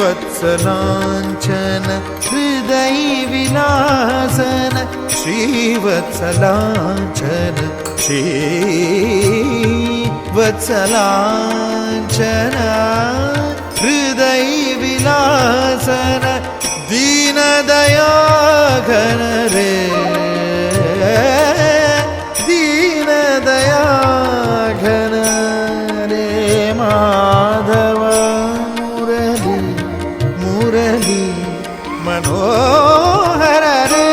श्रीवत्सलाञ्छन हृदय विलासन श्रीवत्सलाञ्छन श्रीवत्सलाञ्छन हृदय विलासन दीनदयाघन रे दीनदयाघन रे माधव मुरली मुरली मनोहर रे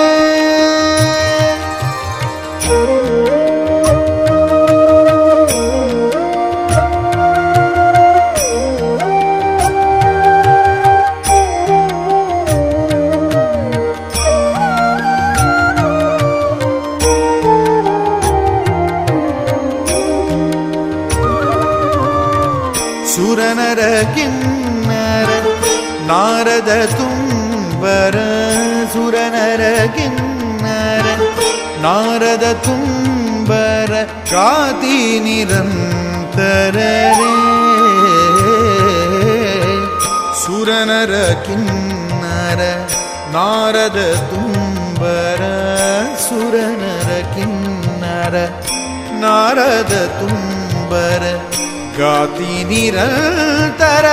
ಸುರನರ ಕಿನ್ನರ ನಾರದ ತುಂಬರ ಸುರನರ ಕಿನ್ನರ ನಾರದ ತುಂಬರ ಕಾತಿ ನಿರಂತರ ಸುರನರ ಕಿನ್ನರ ನಾರದ ತುಂಬರ ಸುರನರ ಕಿನ್ನರ ನಾರದ ತುಂಬರ ಗಾತಿ ನಿರಂತರ